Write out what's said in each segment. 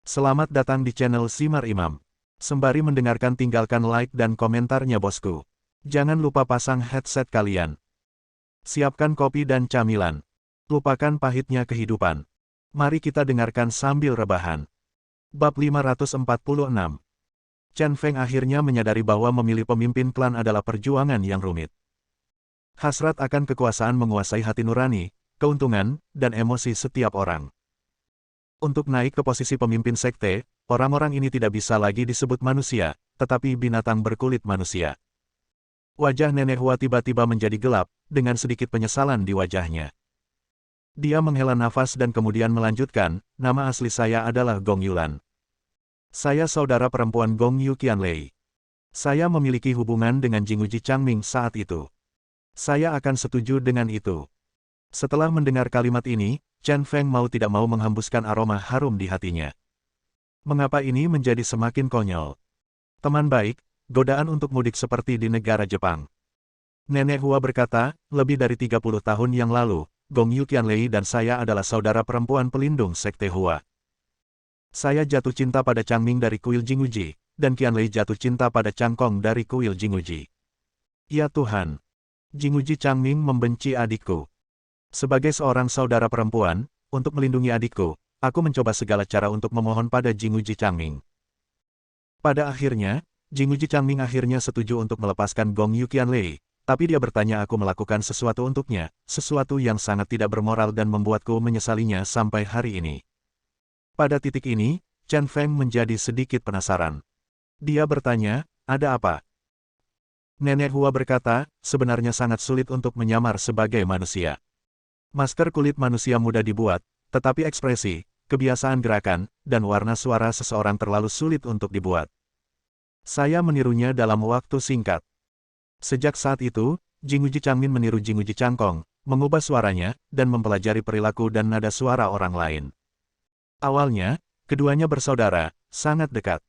Selamat datang di channel Simar Imam. Sembari mendengarkan tinggalkan like dan komentarnya bosku. Jangan lupa pasang headset kalian. Siapkan kopi dan camilan. Lupakan pahitnya kehidupan. Mari kita dengarkan sambil rebahan. Bab 546. Chen Feng akhirnya menyadari bahwa memilih pemimpin klan adalah perjuangan yang rumit. Hasrat akan kekuasaan menguasai hati nurani, keuntungan, dan emosi setiap orang. Untuk naik ke posisi pemimpin sekte, orang-orang ini tidak bisa lagi disebut manusia, tetapi binatang berkulit manusia. Wajah Nenek Hua tiba-tiba menjadi gelap, dengan sedikit penyesalan di wajahnya. Dia menghela nafas dan kemudian melanjutkan, nama asli saya adalah Gong Yulan. Saya saudara perempuan Gong Yu Qianlei. Saya memiliki hubungan dengan Jinguji Changming saat itu. Saya akan setuju dengan itu. Setelah mendengar kalimat ini, Chen Feng mau tidak mau menghembuskan aroma harum di hatinya. Mengapa ini menjadi semakin konyol? Teman baik, godaan untuk mudik seperti di negara Jepang. Nenek Hua berkata, lebih dari 30 tahun yang lalu, Gong Yu Qianlei dan saya adalah saudara perempuan pelindung Sekte Hua. Saya jatuh cinta pada Changming dari kuil Jinguji, dan Qianlei jatuh cinta pada Changkong dari kuil Jinguji. Ya Tuhan! Jinguji Changming membenci adikku. Sebagai seorang saudara perempuan, untuk melindungi adikku, aku mencoba segala cara untuk memohon pada Jinguji Changming. Pada akhirnya, Jinguji Changming akhirnya setuju untuk melepaskan Gong Yu Qianlei, tapi dia bertanya aku melakukan sesuatu untuknya, sesuatu yang sangat tidak bermoral dan membuatku menyesalinya sampai hari ini. Pada titik ini, Chen Feng menjadi sedikit penasaran. Dia bertanya, ada apa? Nenek Hua berkata, sebenarnya sangat sulit untuk menyamar sebagai manusia. Masker kulit manusia mudah dibuat, tetapi ekspresi, kebiasaan gerakan, dan warna suara seseorang terlalu sulit untuk dibuat. Saya menirunya dalam waktu singkat. Sejak saat itu, Jinguji Changmin meniru Jinguji Changkong, mengubah suaranya, dan mempelajari perilaku dan nada suara orang lain. Awalnya, keduanya bersaudara, sangat dekat.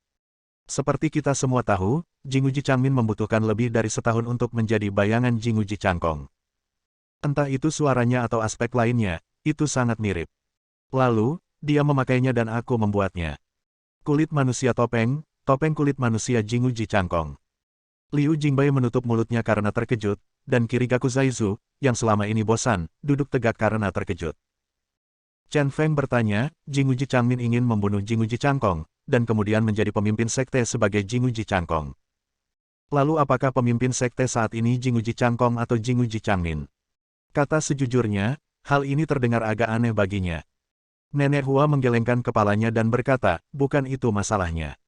Seperti kita semua tahu, Jinguji Changmin membutuhkan lebih dari setahun untuk menjadi bayangan Jinguji Changkong. Entah itu suaranya atau aspek lainnya, itu sangat mirip. Lalu, dia memakainya dan aku membuatnya. Kulit manusia topeng, topeng kulit manusia Jinguji Changkong. Liu Jingbai menutup mulutnya karena terkejut, dan Kirigaku Zaizu, yang selama ini bosan, duduk tegak karena terkejut. Chen Feng bertanya, Jinguji Changmin ingin membunuh Jinguji Changkong, dan kemudian menjadi pemimpin sekte sebagai Jinguji Changkong. Lalu apakah pemimpin sekte saat ini Jinguji Changkong atau Jinguji Changmin? Kata sejujurnya, hal ini terdengar agak aneh baginya. Nenek Hua menggelengkan kepalanya dan berkata, bukan itu masalahnya.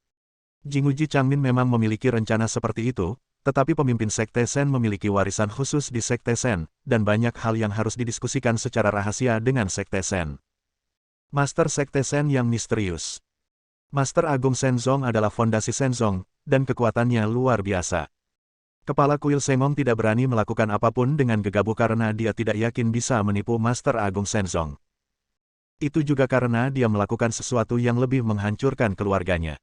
Jinguji Changmin memang memiliki rencana seperti itu, tetapi pemimpin Sekte Sen memiliki warisan khusus di Sekte Sen, dan banyak hal yang harus didiskusikan secara rahasia dengan Sekte Sen. Master Sekte Sen yang misterius. Master Agung Shenzong adalah fondasi Shenzong, dan kekuatannya luar biasa. Kepala kuil Sengong tidak berani melakukan apapun dengan gegabah karena dia tidak yakin bisa menipu Master Agung Shenzong. Itu juga karena dia melakukan sesuatu yang lebih menghancurkan keluarganya.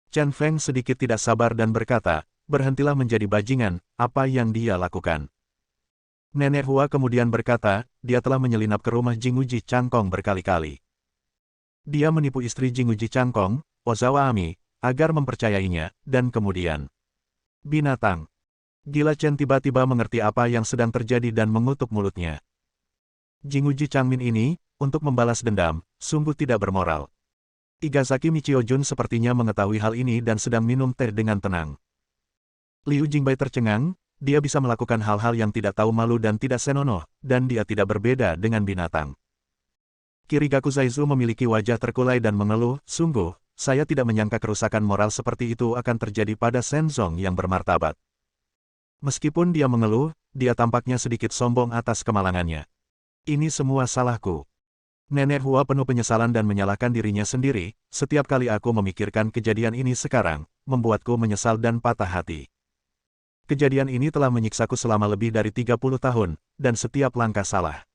Chen Feng sedikit tidak sabar dan berkata, berhentilah menjadi bajingan, apa yang dia lakukan. Nenek Hua kemudian berkata, dia telah menyelinap ke rumah Jinguji Changkong berkali-kali. Dia menipu istri Jinguji Changkong, Ozawa Ami, agar mempercayainya, dan kemudian binatang. Gila Chen tiba-tiba mengerti apa yang sedang terjadi dan mengutuk mulutnya. Jinguji Changmin ini, untuk membalas dendam, sungguh tidak bermoral. Igazaki Michiojun sepertinya mengetahui hal ini dan sedang minum teh dengan tenang. Liu Jingbai tercengang, dia bisa melakukan hal-hal yang tidak tahu malu dan tidak senonoh, dan dia tidak berbeda dengan binatang. Kirigaku Zaizu memiliki wajah terkulai dan mengeluh, sungguh, saya tidak menyangka kerusakan moral seperti itu akan terjadi pada Shenzong yang bermartabat. Meskipun dia mengeluh, dia tampaknya sedikit sombong atas kemalangannya. Ini semua salahku. Nenek Hua penuh penyesalan dan menyalahkan dirinya sendiri, setiap kali aku memikirkan kejadian ini sekarang, membuatku menyesal dan patah hati. Kejadian ini telah menyiksaku selama lebih dari 30 tahun, dan setiap langkah salah.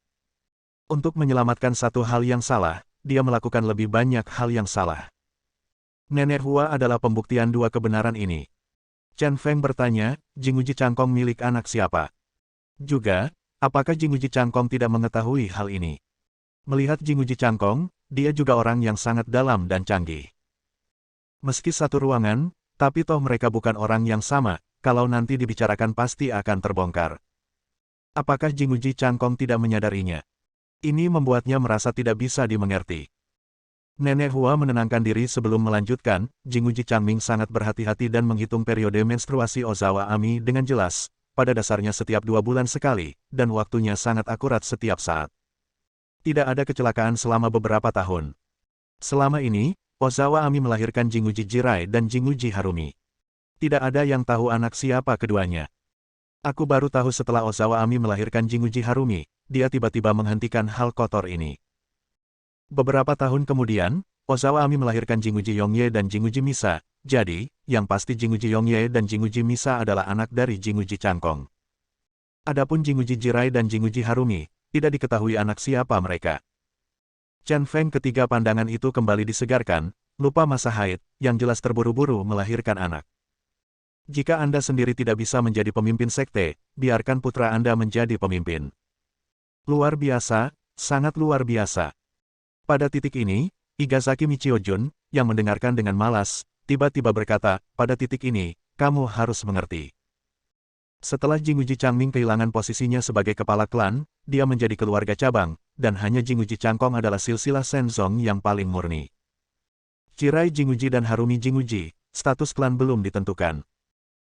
Untuk menyelamatkan satu hal yang salah, dia melakukan lebih banyak hal yang salah. Nenek Hua adalah pembuktian dua kebenaran ini. Chen Feng bertanya, Jinguji Changkong milik anak siapa? Juga, apakah Jinguji Changkong tidak mengetahui hal ini? Melihat Jinguji Changkong, dia juga orang yang sangat dalam dan canggih. Meski satu ruangan, tapi toh mereka bukan orang yang sama, kalau nanti dibicarakan pasti akan terbongkar. Apakah Jinguji Changkong tidak menyadarinya? Ini membuatnya merasa tidak bisa dimengerti. Nenek Hua menenangkan diri sebelum melanjutkan, Jinguji Changming sangat berhati-hati dan menghitung periode menstruasi Ozawa Ami dengan jelas, pada dasarnya setiap 2 bulan sekali, dan waktunya sangat akurat setiap saat. Tidak ada kecelakaan selama beberapa tahun. Selama ini, Ozawa Ami melahirkan Jinguji Jirai dan Jinguji Harumi. Tidak ada yang tahu anak siapa keduanya. Aku baru tahu setelah Ozawa Ami melahirkan Jinguji Harumi, dia tiba-tiba menghentikan hal kotor ini. Beberapa tahun kemudian, Ozawa Ami melahirkan Jinguji Yongye dan Jinguji Misa, jadi, yang pasti Jinguji Yongye dan Jinguji Misa adalah anak dari Jinguji Changkong. Adapun Jinguji Jirai dan Jinguji Harumi, tidak diketahui anak siapa mereka. Chen Feng ketiga pandangan itu kembali disegarkan, lupa masa haid, yang jelas terburu-buru melahirkan anak. Jika Anda sendiri tidak bisa menjadi pemimpin sekte, biarkan putra Anda menjadi pemimpin. Luar biasa, sangat luar biasa. Pada titik ini, Igazaki Michiojun, yang mendengarkan dengan malas, tiba-tiba berkata, pada titik ini, kamu harus mengerti. Setelah Jinguji Changming kehilangan posisinya sebagai kepala klan, dia menjadi keluarga cabang, dan hanya Jinguji Changkong adalah silsilah Shenzong yang paling murni. Jirai Jinguji dan Harumi Jinguji, status klan belum ditentukan.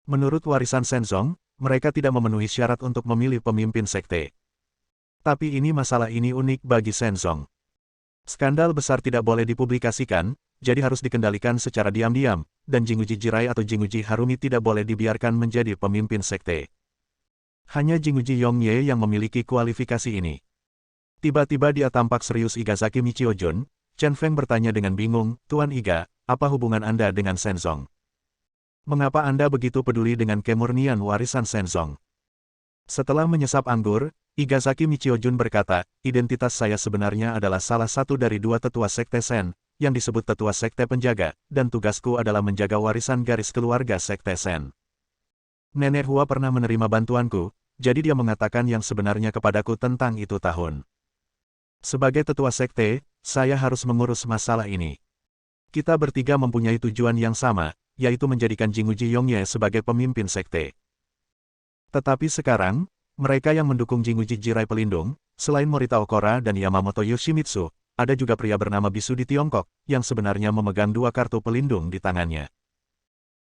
Menurut warisan Shenzong, mereka tidak memenuhi syarat untuk memilih pemimpin sekte. Tapi masalah ini unik bagi Shenzong. Skandal besar tidak boleh dipublikasikan, jadi harus dikendalikan secara diam-diam, dan Jinguji Jirai atau Jinguji Harumi tidak boleh dibiarkan menjadi pemimpin sekte. Hanya Jinguji Yongye yang memiliki kualifikasi ini. Tiba-tiba dia tampak serius. Igazaki Michiojun. Chen Feng bertanya dengan bingung, Tuan Iga, apa hubungan Anda dengan Shenzong? Mengapa Anda begitu peduli dengan kemurnian warisan Shenzong? Setelah menyesap anggur, Igazaki Michiojun berkata, identitas saya sebenarnya adalah salah satu dari 2 tetua sekte Shen, yang disebut tetua sekte penjaga, dan tugasku adalah menjaga warisan garis keluarga sekte Shen. Nenek Hua pernah menerima bantuanku, jadi dia mengatakan yang sebenarnya kepadaku tentang itu tahun. Sebagai tetua sekte, saya harus mengurus masalah ini. Kita bertiga mempunyai tujuan yang sama, yaitu menjadikan Jinguji Yongye sebagai pemimpin sekte. Tetapi sekarang, mereka yang mendukung Jinguji Jirai pelindung, selain Morita Okora dan Yamamoto Yoshimitsu, ada juga pria bernama Bisu di Tiongkok, yang sebenarnya memegang 2 kartu pelindung di tangannya.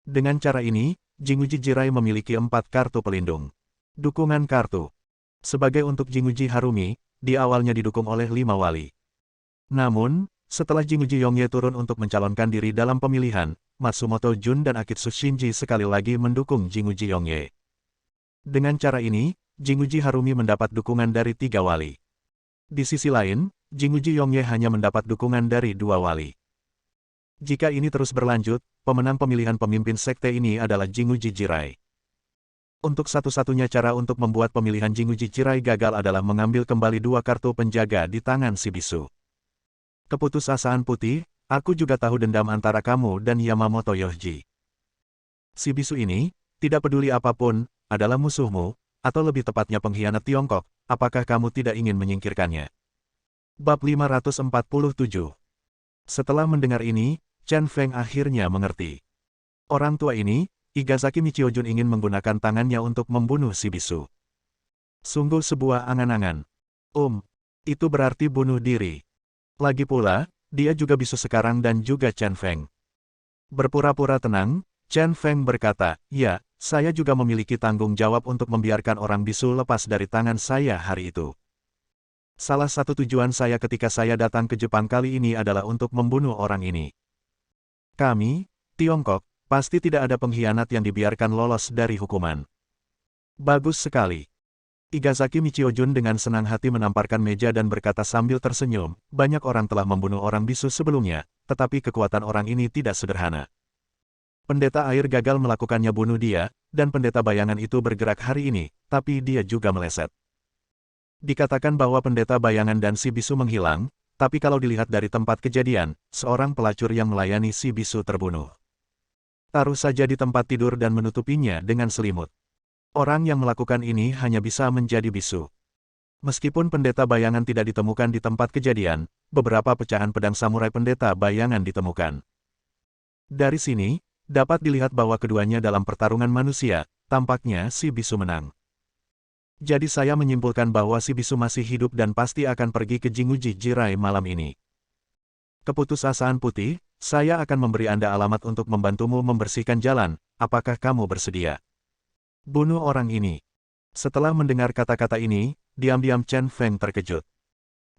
Dengan cara ini, Jinguji Jirai memiliki 4 kartu pelindung. Dukungan kartu. Sebagai untuk Jinguji Harumi, di awalnya didukung oleh 5 wali. Namun, setelah Jinguji Yongye turun untuk mencalonkan diri dalam pemilihan, Matsumoto Jun dan Akitsu Shinji sekali lagi mendukung Jinguji Yongye. Dengan cara ini, Jinguji Harumi mendapat dukungan dari 3 wali. Di sisi lain, Jinguji Yongye hanya mendapat dukungan dari 2 wali. Jika ini terus berlanjut, pemenang pemilihan pemimpin sekte ini adalah Jinguji Jirai. Untuk satu-satunya cara untuk membuat pemilihan Jinguji Jirai gagal adalah mengambil kembali 2 kartu penjaga di tangan si bisu. Keputusasaan putih, aku juga tahu dendam antara kamu dan Yamamoto Yohji. Si bisu ini, tidak peduli apapun, adalah musuhmu, atau lebih tepatnya pengkhianat Tiongkok, apakah kamu tidak ingin menyingkirkannya? Bab 547. Setelah mendengar ini, Chen Feng akhirnya mengerti. Orang tua ini, Igazaki Michiojun ingin menggunakan tangannya untuk membunuh si bisu. Sungguh sebuah angan-angan. Itu berarti bunuh diri. Lagi pula, dia juga bisu sekarang dan juga Chen Feng. Berpura-pura tenang, Chen Feng berkata, ya, saya juga memiliki tanggung jawab untuk membiarkan orang bisu lepas dari tangan saya hari itu. Salah satu tujuan saya ketika saya datang ke Jepang kali ini adalah untuk membunuh orang ini. Kami, Tiongkok, pasti tidak ada pengkhianat yang dibiarkan lolos dari hukuman. Bagus sekali. Igazaki Michiojun dengan senang hati menamparkan meja dan berkata sambil tersenyum, banyak orang telah membunuh orang bisu sebelumnya, tetapi kekuatan orang ini tidak sederhana. Pendeta air gagal melakukannya bunuh dia, dan pendeta bayangan itu bergerak hari ini, tapi dia juga meleset. Dikatakan bahwa pendeta bayangan dan si bisu menghilang, tapi kalau dilihat dari tempat kejadian, seorang pelacur yang melayani si bisu terbunuh. Taruh saja di tempat tidur dan menutupinya dengan selimut. Orang yang melakukan ini hanya bisa menjadi bisu. Meskipun pendeta bayangan tidak ditemukan di tempat kejadian, beberapa pecahan pedang samurai pendeta bayangan ditemukan. Dari sini, dapat dilihat bahwa keduanya dalam pertarungan manusia, tampaknya si bisu menang. Jadi saya menyimpulkan bahwa si bisu masih hidup dan pasti akan pergi ke Jinguji Jirai malam ini. Keputusasaan putih, saya akan memberi Anda alamat untuk membantumu membersihkan jalan, apakah kamu bersedia? Bunuh orang ini. Setelah mendengar kata-kata ini, diam-diam Chen Feng terkejut.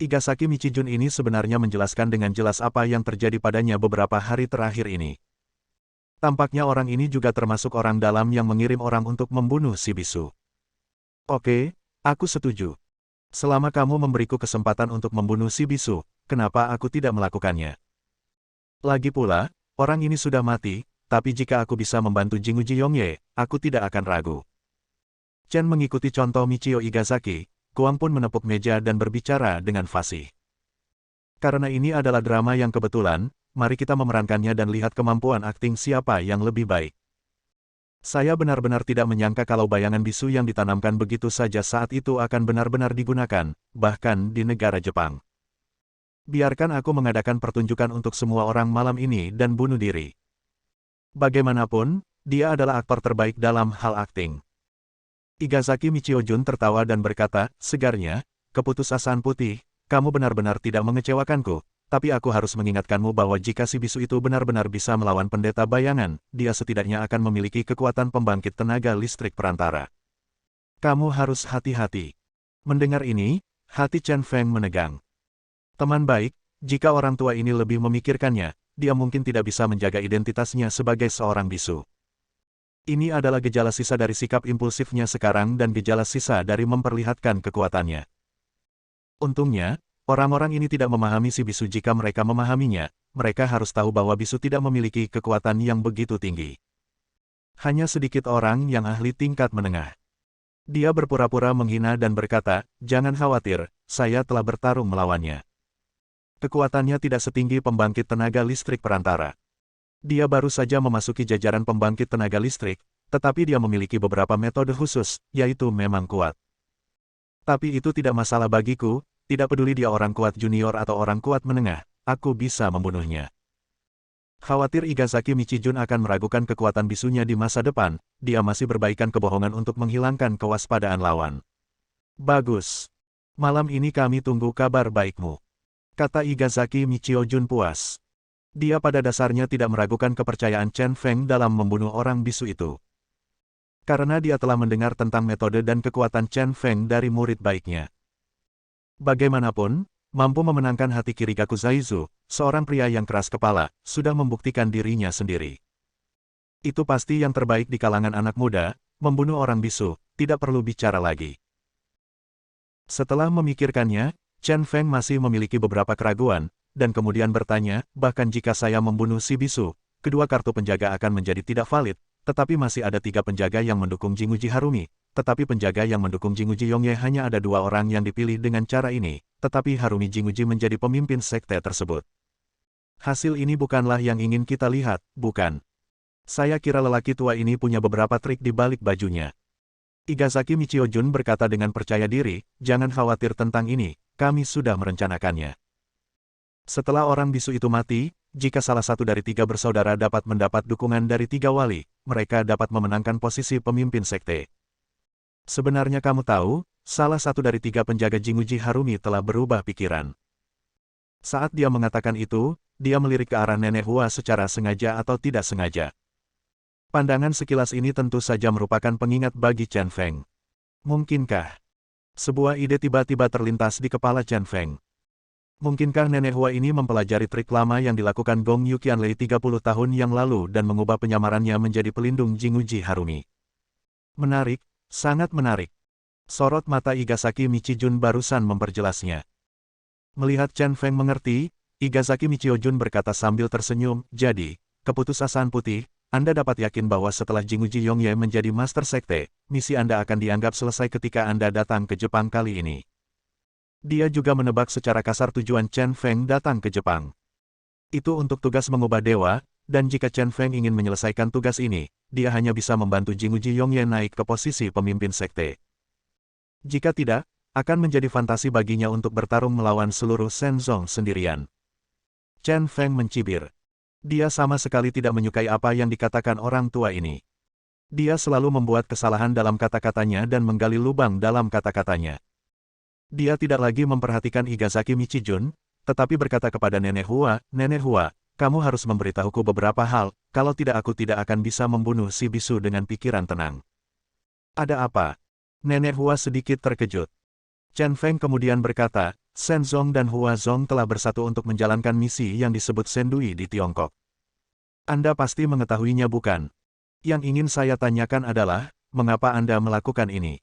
Igasaki Michijun ini sebenarnya menjelaskan dengan jelas apa yang terjadi padanya beberapa hari terakhir ini. Tampaknya orang ini juga termasuk orang dalam yang mengirim orang untuk membunuh si bisu. Oke, aku setuju. Selama kamu memberiku kesempatan untuk membunuh si bisu, kenapa aku tidak melakukannya? Lagi pula, orang ini sudah mati, tapi jika aku bisa membantu Jinguji Yongye, aku tidak akan ragu. Chen mengikuti contoh Michio Igasaki, Kuang pun menepuk meja dan berbicara dengan fasih. Karena ini adalah drama yang kebetulan, mari kita memerankannya dan lihat kemampuan akting siapa yang lebih baik. Saya benar-benar tidak menyangka kalau bayangan bisu yang ditanamkan begitu saja saat itu akan benar-benar digunakan, bahkan di negara Jepang. Biarkan aku mengadakan pertunjukan untuk semua orang malam ini dan bunuh diri. Bagaimanapun, dia adalah aktor terbaik dalam hal akting. Igasaki Michiojun tertawa dan berkata, segarnya, keputusasaan putih, kamu benar-benar tidak mengecewakanku, tapi aku harus mengingatkanmu bahwa jika si bisu itu benar-benar bisa melawan pendeta bayangan, dia setidaknya akan memiliki kekuatan pembangkit tenaga listrik perantara. Kamu harus hati-hati. Mendengar ini, hati Chen Feng menegang. Teman baik, jika orang tua ini lebih memikirkannya, dia mungkin tidak bisa menjaga identitasnya sebagai seorang bisu. Ini adalah gejala sisa dari sikap impulsifnya sekarang dan gejala sisa dari memperlihatkan kekuatannya. Untungnya, orang-orang ini tidak memahami si bisu. Jika mereka memahaminya, mereka harus tahu bahwa bisu tidak memiliki kekuatan yang begitu tinggi. Hanya sedikit orang yang ahli tingkat menengah. Dia berpura-pura menghina dan berkata, jangan khawatir, saya telah bertarung melawannya. Kekuatannya tidak setinggi pembangkit tenaga listrik perantara. Dia baru saja memasuki jajaran pembangkit tenaga listrik, tetapi dia memiliki beberapa metode khusus, yaitu memang kuat. Tapi itu tidak masalah bagiku, tidak peduli dia orang kuat junior atau orang kuat menengah, aku bisa membunuhnya. Khawatir Igasaki Michijun akan meragukan kekuatan bisunya di masa depan, dia masih berbaikan kebohongan untuk menghilangkan kewaspadaan lawan. Bagus. Malam ini kami tunggu kabar baikmu, kata Igasaki Michiojun puas. Dia pada dasarnya tidak meragukan kepercayaan Chen Feng dalam membunuh orang bisu itu. Karena dia telah mendengar tentang metode dan kekuatan Chen Feng dari murid baiknya. Bagaimanapun, mampu memenangkan hati Kirigaku Zaizu, seorang pria yang keras kepala, sudah membuktikan dirinya sendiri. Itu pasti yang terbaik di kalangan anak muda, membunuh orang bisu, tidak perlu bicara lagi. Setelah memikirkannya, Chen Feng masih memiliki beberapa keraguan, dan kemudian bertanya, bahkan jika saya membunuh si bisu, kedua kartu penjaga akan menjadi tidak valid, tetapi masih ada 3 penjaga yang mendukung Jinguji Harumi, tetapi penjaga yang mendukung Jinguji Yongye hanya ada 2 orang yang dipilih dengan cara ini, tetapi Harumi Jinguji menjadi pemimpin sekte tersebut. Hasil ini bukanlah yang ingin kita lihat, bukan? Saya kira lelaki tua ini punya beberapa trik di balik bajunya. Igasaki Michiojun berkata dengan percaya diri, jangan khawatir tentang ini, kami sudah merencanakannya. Setelah orang bisu itu mati, jika salah satu dari 3 bersaudara dapat mendapat dukungan dari 3 wali, mereka dapat memenangkan posisi pemimpin sekte. Sebenarnya kamu tahu, salah satu dari 3 penjaga Jinguji Harumi telah berubah pikiran. Saat dia mengatakan itu, dia melirik ke arah Nenek Hua secara sengaja atau tidak sengaja. Pandangan sekilas ini tentu saja merupakan pengingat bagi Chen Feng. Mungkinkah? Sebuah ide tiba-tiba terlintas di kepala Chen Feng. Mungkinkah Nenek Hua ini mempelajari trik lama yang dilakukan Gong Yuqianlei 30 tahun yang lalu dan mengubah penyamarannya menjadi pelindung Jinguji Harumi? Menarik, sangat menarik. Sorot mata Igasaki Michijun barusan memperjelasnya. Melihat Chen Feng mengerti, Igasaki Michiojun berkata sambil tersenyum, jadi, keputusasaan putih, Anda dapat yakin bahwa setelah Jinguji Yongye menjadi Master Sekte, misi Anda akan dianggap selesai ketika Anda datang ke Jepang kali ini. Dia juga menebak secara kasar tujuan Chen Feng datang ke Jepang. Itu untuk tugas mengubah dewa, dan jika Chen Feng ingin menyelesaikan tugas ini, dia hanya bisa membantu Jinguji Yongye naik ke posisi pemimpin sekte. Jika tidak, akan menjadi fantasi baginya untuk bertarung melawan seluruh Shenzong sendirian. Chen Feng mencibir. Dia sama sekali tidak menyukai apa yang dikatakan orang tua ini. Dia selalu membuat kesalahan dalam kata-katanya dan menggali lubang dalam kata-katanya. Dia tidak lagi memperhatikan Higazaki Michijun, tetapi berkata kepada Nenek Hua, kamu harus memberitahuku beberapa hal, kalau tidak aku tidak akan bisa membunuh si bisu dengan pikiran tenang. Ada apa? Nenek Hua sedikit terkejut. Chen Feng kemudian berkata, Shen Zong dan Hua Zong telah bersatu untuk menjalankan misi yang disebut Sendui di Tiongkok. Anda pasti mengetahuinya bukan? Yang ingin saya tanyakan adalah, mengapa Anda melakukan ini?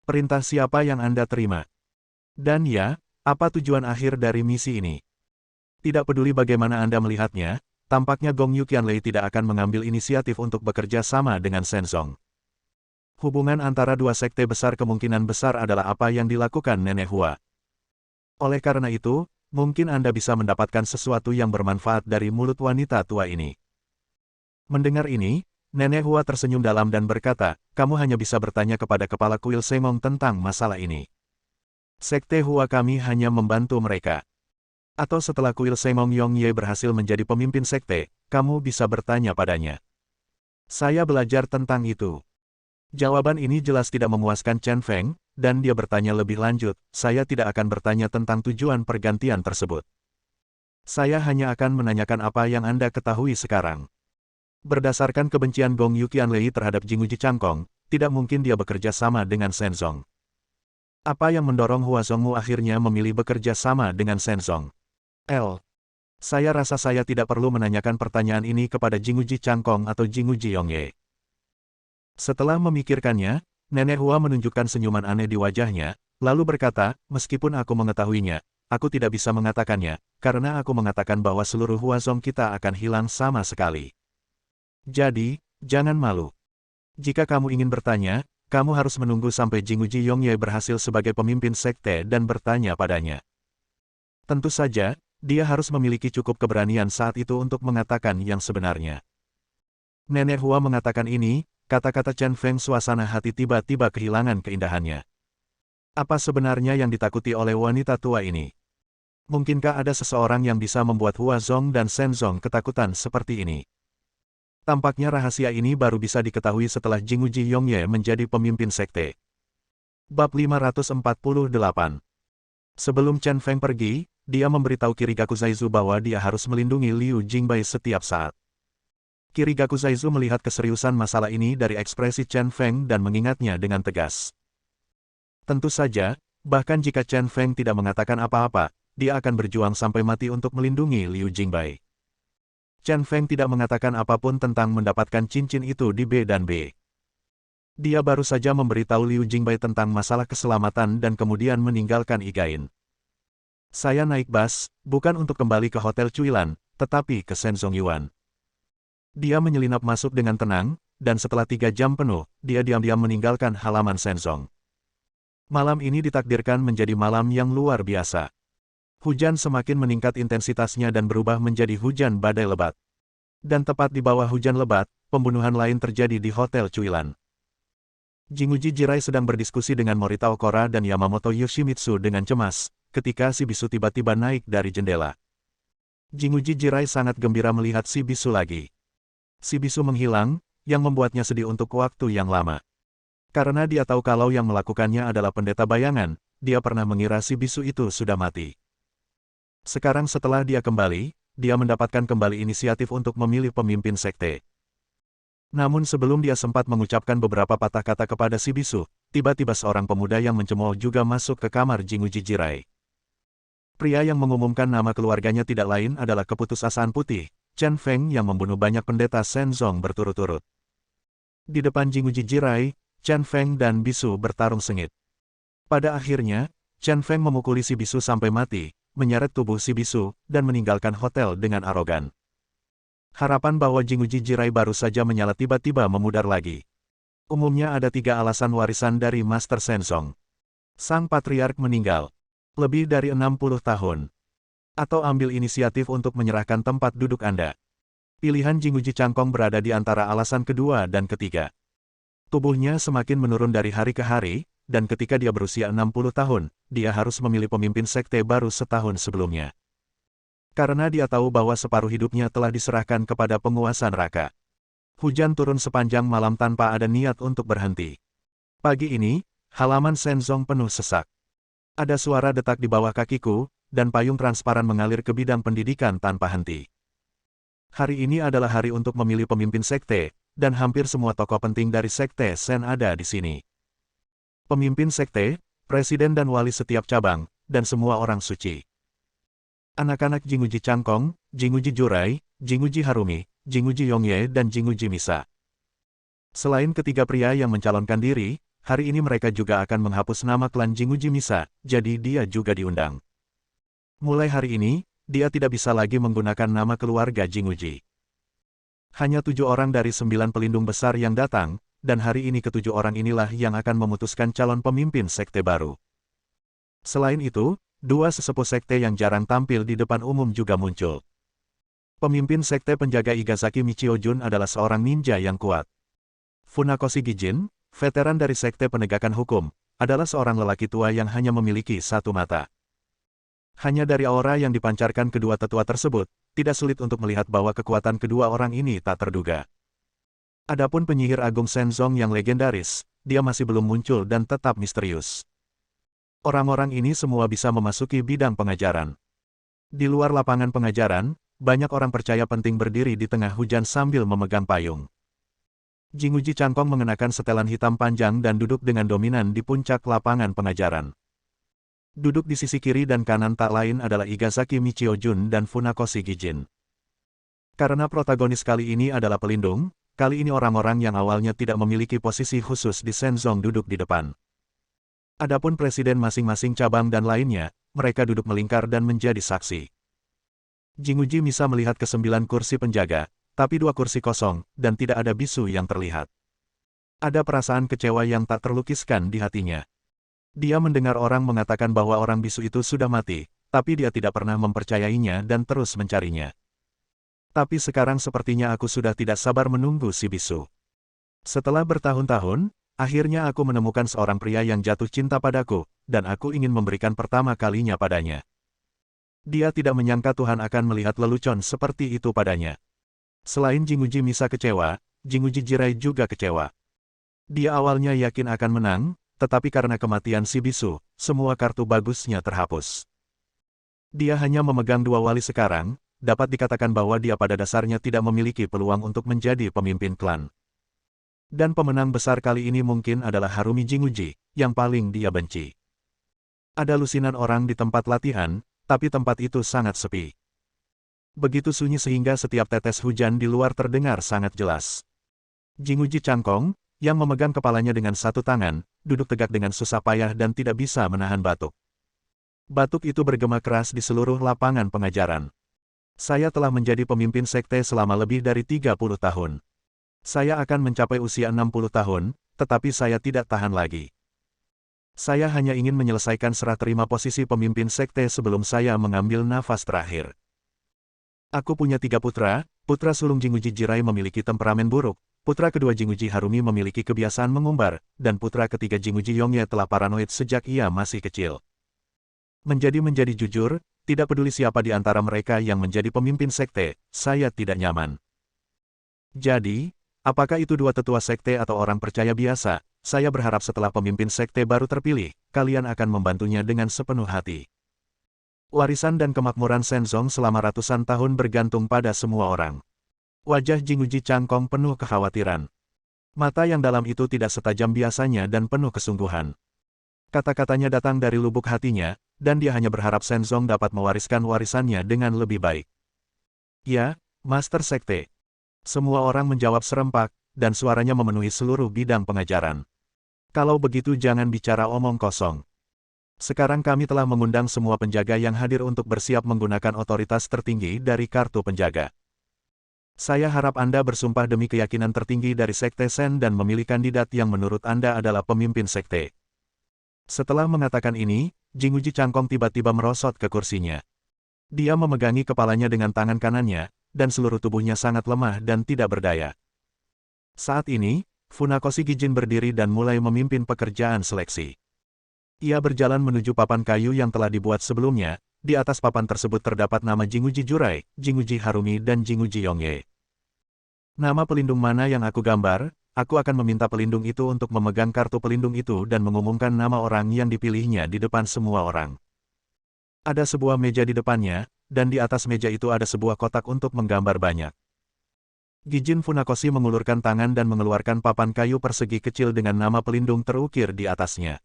Perintah siapa yang Anda terima? Dan ya, apa tujuan akhir dari misi ini? Tidak peduli bagaimana Anda melihatnya, tampaknya Gong Yuqianlei tidak akan mengambil inisiatif untuk bekerja sama dengan Shen Zong. Hubungan antara dua sekte besar kemungkinan besar adalah apa yang dilakukan Nenek Hua. Oleh karena itu, mungkin Anda bisa mendapatkan sesuatu yang bermanfaat dari mulut wanita tua ini. Mendengar ini, Nenek Hua tersenyum dalam dan berkata, kamu hanya bisa bertanya kepada kepala kuil Sengong tentang masalah ini. Sekte Hua kami hanya membantu mereka. Atau setelah kuil Sengong Yongye berhasil menjadi pemimpin sekte, kamu bisa bertanya padanya. Saya belajar tentang itu. Jawaban ini jelas tidak memuaskan Chen Feng, dan dia bertanya lebih lanjut, saya tidak akan bertanya tentang tujuan pergantian tersebut. Saya hanya akan menanyakan apa yang Anda ketahui sekarang. Berdasarkan kebencian Gong Yuqianlei terhadap Jinguji Changkong, tidak mungkin dia bekerja sama dengan Shen Zong. Apa yang mendorong Hua Zongmu akhirnya memilih bekerja sama dengan Shen Zong? Saya rasa saya tidak perlu menanyakan pertanyaan ini kepada Jinguji Changkong atau Jinguji Yongye. Setelah memikirkannya, Nenek Hua menunjukkan senyuman aneh di wajahnya, lalu berkata, meskipun aku mengetahuinya, aku tidak bisa mengatakannya, karena aku mengatakan bahwa seluruh Hua Zong kita akan hilang sama sekali. Jadi, jangan malu. Jika kamu ingin bertanya, kamu harus menunggu sampai Jinguji Yongye berhasil sebagai pemimpin sekte dan bertanya padanya. Tentu saja, dia harus memiliki cukup keberanian saat itu untuk mengatakan yang sebenarnya. Nenek Hua mengatakan ini, kata-kata Chen Feng suasana hati tiba-tiba kehilangan keindahannya. Apa sebenarnya yang ditakuti oleh wanita tua ini? Mungkinkah ada seseorang yang bisa membuat Hua Zong dan Shen Zong ketakutan seperti ini? Tampaknya rahasia ini baru bisa diketahui setelah Jinguji Yongye menjadi pemimpin sekte. Bab 548. Sebelum Chen Feng pergi, dia memberitahu Kirigaku Zaizu bahwa dia harus melindungi Liu Jingbai setiap saat. Kirigaku Zaizu melihat keseriusan masalah ini dari ekspresi Chen Feng dan mengingatnya dengan tegas. Tentu saja, bahkan jika Chen Feng tidak mengatakan apa-apa, dia akan berjuang sampai mati untuk melindungi Liu Jingbai. Chen Feng tidak mengatakan apapun tentang mendapatkan cincin itu di B dan B. Dia baru saja memberitahu Liu Jingbai tentang masalah keselamatan dan kemudian meninggalkan Igain. Saya naik bus, bukan untuk kembali ke Hotel Cuilan, tetapi ke Shenzong Yuan. Dia menyelinap masuk dengan tenang, dan setelah 3 jam penuh, dia diam-diam meninggalkan halaman Shenzong. Malam ini ditakdirkan menjadi malam yang luar biasa. Hujan semakin meningkat intensitasnya dan berubah menjadi hujan badai lebat. Dan tepat di bawah hujan lebat, pembunuhan lain terjadi di Hotel Cuilan. Jinguji Jirai sedang berdiskusi dengan Morita Okora dan Yamamoto Yoshimitsu dengan cemas, ketika si bisu tiba-tiba naik dari jendela. Jinguji Jirai sangat gembira melihat si bisu lagi. Si bisu menghilang, yang membuatnya sedih untuk waktu yang lama. Karena dia tahu kalau yang melakukannya adalah pendeta bayangan, dia pernah mengira si bisu itu sudah mati. Sekarang setelah dia kembali, dia mendapatkan kembali inisiatif untuk memilih pemimpin sekte. Namun sebelum dia sempat mengucapkan beberapa patah kata kepada si bisu, tiba-tiba seorang pemuda yang mencemooh juga masuk ke kamar Jinguji Jirai. Pria yang mengumumkan nama keluarganya tidak lain adalah Keputusasaan Putih, Chen Feng yang membunuh banyak pendeta Shen Zong berturut-turut. Di depan Jinguji Jirai, Chen Feng dan bisu bertarung sengit. Pada akhirnya, Chen Feng memukuli si bisu sampai mati, menyeret tubuh si bisu, dan meninggalkan hotel dengan arogan. Harapan bahwa Jinguji Jirai baru saja menyala tiba-tiba memudar lagi. Umumnya ada 3 alasan warisan dari Master Shen Zong. Sang Patriark meninggal. Lebih dari 60 tahun. Atau ambil inisiatif untuk menyerahkan tempat duduk Anda. Pilihan Jinguji Changkong berada di antara alasan kedua dan ketiga. Tubuhnya semakin menurun dari hari ke hari, dan ketika dia berusia 60 tahun, dia harus memilih pemimpin sekte baru setahun sebelumnya. Karena dia tahu bahwa separuh hidupnya telah diserahkan kepada penguasa neraka. Hujan turun sepanjang malam tanpa ada niat untuk berhenti. Pagi ini, halaman Shenzong penuh sesak. Ada suara detak di bawah kakiku, dan payung transparan mengalir ke bidang pendidikan tanpa henti. Hari ini adalah hari untuk memilih pemimpin sekte, dan hampir semua tokoh penting dari sekte Shen ada di sini. Pemimpin sekte, presiden dan wali setiap cabang, dan semua orang suci. Anak-anak Jinguji Changkong, Jinguji Jurai, Jinguji Harumi, Jinguji Yongye dan Jinguji Misa. Selain ketiga pria yang mencalonkan diri, hari ini mereka juga akan menghapus nama klan Jinguji Misa, jadi dia juga diundang. Mulai hari ini, dia tidak bisa lagi menggunakan nama keluarga Jinguji. Hanya 7 orang dari 9 pelindung besar yang datang, dan hari ini ke-7 orang inilah yang akan memutuskan calon pemimpin sekte baru. Selain itu, 2 sesepuh sekte yang jarang tampil di depan umum juga muncul. Pemimpin sekte penjaga Igazaki Michiojun adalah seorang ninja yang kuat. Funakoshi Gijin, veteran dari sekte penegakan hukum, adalah seorang lelaki tua yang hanya memiliki satu mata. Hanya dari aura yang dipancarkan kedua tetua tersebut, tidak sulit untuk melihat bahwa kekuatan kedua orang ini tak terduga. Adapun penyihir agung Shenzong yang legendaris, dia masih belum muncul dan tetap misterius. Orang-orang ini semua bisa memasuki bidang pengajaran. Di luar lapangan pengajaran, banyak orang percaya penting berdiri di tengah hujan sambil memegang payung. Jinguji Changkong mengenakan setelan hitam panjang dan duduk dengan dominan di puncak lapangan pengajaran. Duduk di sisi kiri dan kanan tak lain adalah Igazaki Michiojun dan Funakoshi Gijin. Karena protagonis kali ini adalah pelindung, kali ini orang-orang yang awalnya tidak memiliki posisi khusus di Shenzong duduk di depan. Adapun presiden masing-masing cabang dan lainnya, mereka duduk melingkar dan menjadi saksi. Jinguji Misa melihat ke 9 kursi penjaga, tapi 2 kursi kosong, dan tidak ada bisu yang terlihat. Ada perasaan kecewa yang tak terlukiskan di hatinya. Dia mendengar orang mengatakan bahwa orang bisu itu sudah mati, tapi dia tidak pernah mempercayainya dan terus mencarinya. Tapi sekarang sepertinya aku sudah tidak sabar menunggu si bisu. Setelah bertahun-tahun, akhirnya aku menemukan seorang pria yang jatuh cinta padaku, dan aku ingin memberikan pertama kalinya padanya. Dia tidak menyangka Tuhan akan melihat lelucon seperti itu padanya. Selain Jinguji Misa kecewa, Jinguji Jirai juga kecewa. Dia awalnya yakin akan menang, tetapi karena kematian si bisu, semua kartu bagusnya terhapus. Dia hanya memegang 2 wali sekarang, dapat dikatakan bahwa dia pada dasarnya tidak memiliki peluang untuk menjadi pemimpin klan. Dan pemenang besar kali ini mungkin adalah Harumi Jinguji, yang paling dia benci. Ada lusinan orang di tempat latihan, tapi tempat itu sangat sepi. Begitu sunyi sehingga setiap tetes hujan di luar terdengar sangat jelas. Jinguji Changkong, yang memegang kepalanya dengan satu tangan, duduk tegak dengan susah payah dan tidak bisa menahan batuk. Batuk itu bergema keras di seluruh lapangan pengajaran. Saya telah menjadi pemimpin sekte selama lebih dari 30 tahun. Saya akan mencapai usia 60 tahun, tetapi saya tidak tahan lagi. Saya hanya ingin menyelesaikan serah terima posisi pemimpin sekte sebelum saya mengambil nafas terakhir. Aku punya 3 putra, putra sulung Jinguji Jirai memiliki temperamen buruk, putra kedua Jinguji Harumi memiliki kebiasaan mengumbar, dan putra ketiga Jinguji Yongye telah paranoid sejak ia masih kecil. Menjadi jujur, tidak peduli siapa di antara mereka yang menjadi pemimpin sekte, saya tidak nyaman. Jadi, apakah itu 2 tetua sekte atau orang percaya biasa, saya berharap setelah pemimpin sekte baru terpilih, kalian akan membantunya dengan sepenuh hati. Warisan dan kemakmuran Shenzong selama ratusan tahun bergantung pada semua orang. Wajah Jinguji Changkong penuh kekhawatiran. Mata yang dalam itu tidak setajam biasanya dan penuh kesungguhan. Kata-katanya datang dari lubuk hatinya, dan dia hanya berharap Shenzong dapat mewariskan warisannya dengan lebih baik. Ya, Master Sekte. Semua orang menjawab serempak, dan suaranya memenuhi seluruh bidang pengajaran. Kalau begitu jangan bicara omong kosong. Sekarang kami telah mengundang semua penjaga yang hadir untuk bersiap menggunakan otoritas tertinggi dari kartu penjaga. Saya harap Anda bersumpah demi keyakinan tertinggi dari Sekte Shen dan memilih kandidat yang menurut Anda adalah pemimpin sekte. Setelah mengatakan ini, Jinguji Changkong tiba-tiba merosot ke kursinya. Dia memegangi kepalanya dengan tangan kanannya, dan seluruh tubuhnya sangat lemah dan tidak berdaya. Saat ini, Funakoshi Gijin berdiri dan mulai memimpin pekerjaan seleksi. Ia berjalan menuju papan kayu yang telah dibuat sebelumnya, Di atas papan tersebut terdapat nama Jinguji Jurai, Jinguji Harumi dan Jinguji Yongye. Nama pelindung mana yang aku gambar? Aku akan meminta pelindung itu untuk memegang kartu pelindung itu dan mengumumkan nama orang yang dipilihnya di depan semua orang. Ada sebuah meja di depannya, dan di atas meja itu ada sebuah kotak untuk menggambar banyak. Gijin Funakoshi mengulurkan tangan dan mengeluarkan papan kayu persegi kecil dengan nama pelindung terukir di atasnya.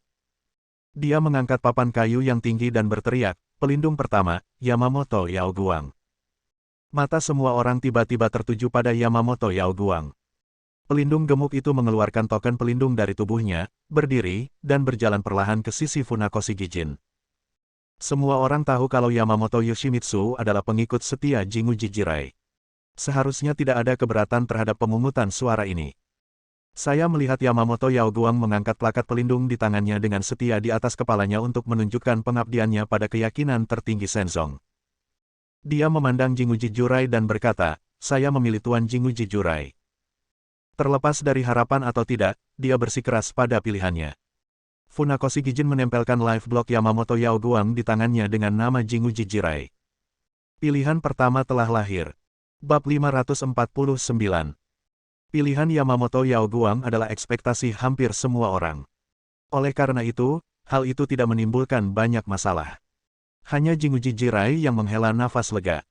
Dia mengangkat papan kayu yang tinggi dan berteriak, "Pelindung pertama, Yamamoto Yaoguang." Mata semua orang tiba-tiba tertuju pada Yamamoto Yaoguang. Pelindung gemuk itu mengeluarkan token pelindung dari tubuhnya, berdiri, dan berjalan perlahan ke sisi Funakoshi Gijin. Semua orang tahu kalau Yamamoto Yoshimitsu adalah pengikut setia Jinguji Jirai. Seharusnya tidak ada keberatan terhadap pemungutan suara ini. Saya melihat Yamamoto Yaoguang mengangkat plakat pelindung di tangannya dengan setia di atas kepalanya untuk menunjukkan pengabdiannya pada keyakinan tertinggi Senzong. Dia memandang Jinguji Jirai dan berkata, "Saya memilih Tuan Jinguji Jirai." Terlepas dari harapan atau tidak, dia bersikeras pada pilihannya. Funakoshi Gijin menempelkan live block Yamamoto Yaoguang di tangannya dengan nama Jinguji Jirai. Pilihan pertama telah lahir. Bab 549. Pilihan Yamamoto Yaoguang adalah ekspektasi hampir semua orang. Oleh karena itu, hal itu tidak menimbulkan banyak masalah. Hanya Jinguji Jirai yang menghela nafas lega.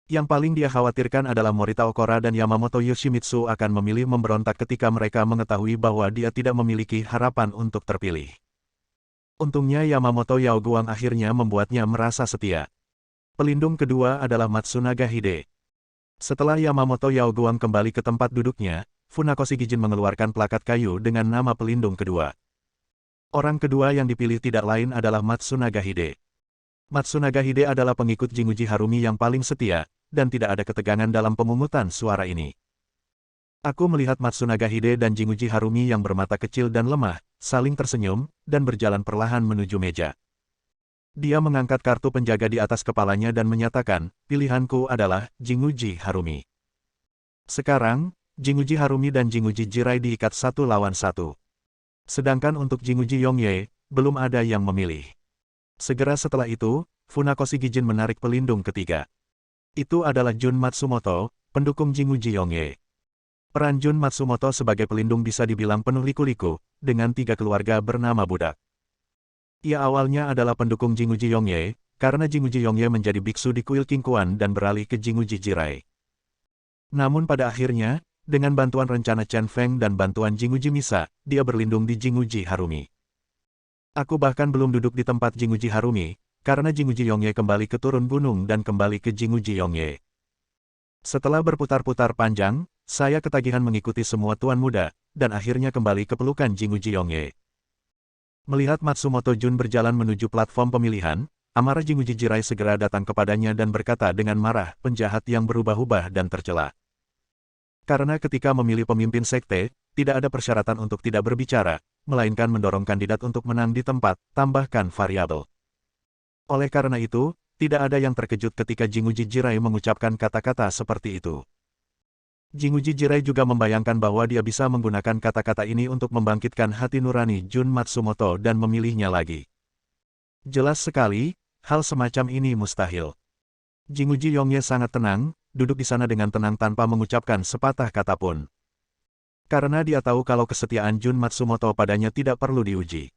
Yang paling dia khawatirkan adalah Morita Okora dan Yamamoto Yoshimitsu akan memilih memberontak ketika mereka mengetahui bahwa dia tidak memiliki harapan untuk terpilih. Untungnya Yamamoto Yaoguang akhirnya membuatnya merasa setia. Pelindung kedua adalah Matsunaga Hide. Setelah Yamamoto Yaoguang kembali ke tempat duduknya, Funakoshi Gijin mengeluarkan plakat kayu dengan nama pelindung kedua. Orang kedua yang dipilih tidak lain adalah Matsunaga Hide. Matsunaga Hide adalah pengikut Jinguji Harumi yang paling setia, dan tidak ada ketegangan dalam pemungutan suara ini. Aku melihat Matsunaga Hide dan Jinguji Harumi yang bermata kecil dan lemah, saling tersenyum, dan berjalan perlahan menuju meja. Dia mengangkat kartu penjaga di atas kepalanya dan menyatakan, "Pilihanku adalah Jinguji Harumi." Sekarang, Jinguji Harumi dan Jinguji Jirai diikat 1-1. Sedangkan untuk Jinguji Yongye, belum ada yang memilih. Segera setelah itu, Funakoshi Gijin menarik pelindung ketiga. Itu adalah Jun Matsumoto, pendukung Jinguji Yongye. Peran Jun Matsumoto sebagai pelindung bisa dibilang penuh liku-liku, dengan 3 keluarga bernama budak. Ia awalnya adalah pendukung Jinguji Yongye, karena Jinguji Yongye menjadi biksu di kuil Qingquan dan beralih ke Jinguji Jirai. Namun pada akhirnya, dengan bantuan rencana Chen Feng dan bantuan Jinguji Misa, dia berlindung di Jinguji Harumi. Aku bahkan belum duduk di tempat Jinguji Harumi, karena Jinguji Yongye kembali ke turun gunung dan kembali ke Jinguji Yongye. Setelah berputar-putar panjang, saya ketagihan mengikuti semua tuan muda, dan akhirnya kembali ke pelukan Jinguji Yongye. Melihat Matsumoto Jun berjalan menuju platform pemilihan, amarah Jinguji Jirai segera datang kepadanya dan berkata dengan marah, "Penjahat yang berubah-ubah dan tercela." Karena ketika memilih pemimpin sekte, tidak ada persyaratan untuk tidak berbicara, melainkan mendorong kandidat untuk menang di tempat, tambahkan variabel. Oleh karena itu, tidak ada yang terkejut ketika Jinguji Jirai mengucapkan kata-kata seperti itu. Jinguji Jirai juga membayangkan bahwa dia bisa menggunakan kata-kata ini untuk membangkitkan hati nurani Jun Matsumoto dan memilihnya lagi. Jelas sekali, hal semacam ini mustahil. Jinguji Yongye sangat tenang, duduk di sana dengan tenang tanpa mengucapkan sepatah kata pun. Karena dia tahu kalau kesetiaan Jun Matsumoto padanya tidak perlu diuji.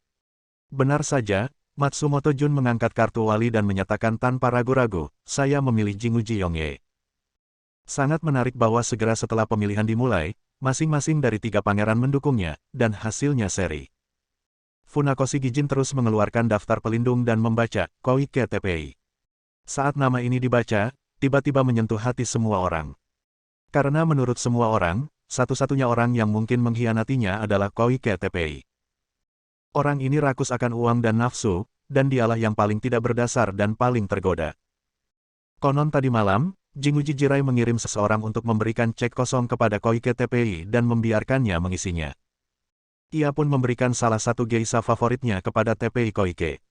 Benar saja, Matsumoto Jun mengangkat kartu wali dan menyatakan tanpa ragu-ragu, "Saya memilih Jinguji Yongye." Sangat menarik bahwa segera setelah pemilihan dimulai, masing-masing dari 3 pangeran mendukungnya, dan hasilnya seri. Funakoshi Gijin terus mengeluarkan daftar pelindung dan membaca, "Koike TPI." Saat nama ini dibaca, tiba-tiba menyentuh hati semua orang. Karena menurut semua orang, satu-satunya orang yang mungkin mengkhianatinya adalah Koike TPI. Orang ini rakus akan uang dan nafsu, dan dialah yang paling tidak berdasar dan paling tergoda. Konon tadi malam, Jinguji Jirai mengirim seseorang untuk memberikan cek kosong kepada Koike TPI dan membiarkannya mengisinya. Ia pun memberikan salah satu geisha favoritnya kepada TPI Koike.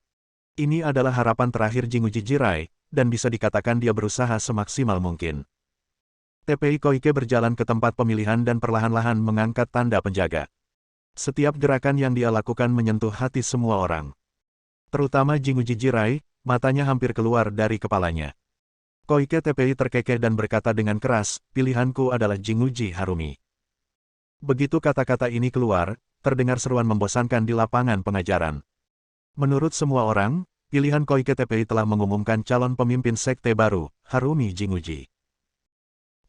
Ini adalah harapan terakhir Jinguji Jirai, dan bisa dikatakan dia berusaha semaksimal mungkin. TPI Koike berjalan ke tempat pemilihan dan perlahan-lahan mengangkat tanda penjaga. Setiap gerakan yang dia lakukan menyentuh hati semua orang. Terutama Jinguji Jirai, matanya hampir keluar dari kepalanya. Koike Teppei terkekeh dan berkata dengan keras, pilihanku adalah Jinguji Harumi. Begitu kata-kata ini keluar, terdengar seruan membosankan di lapangan pengajaran. Menurut semua orang, pilihan Koike Teppei telah mengumumkan calon pemimpin sekte baru, Harumi Jinguji.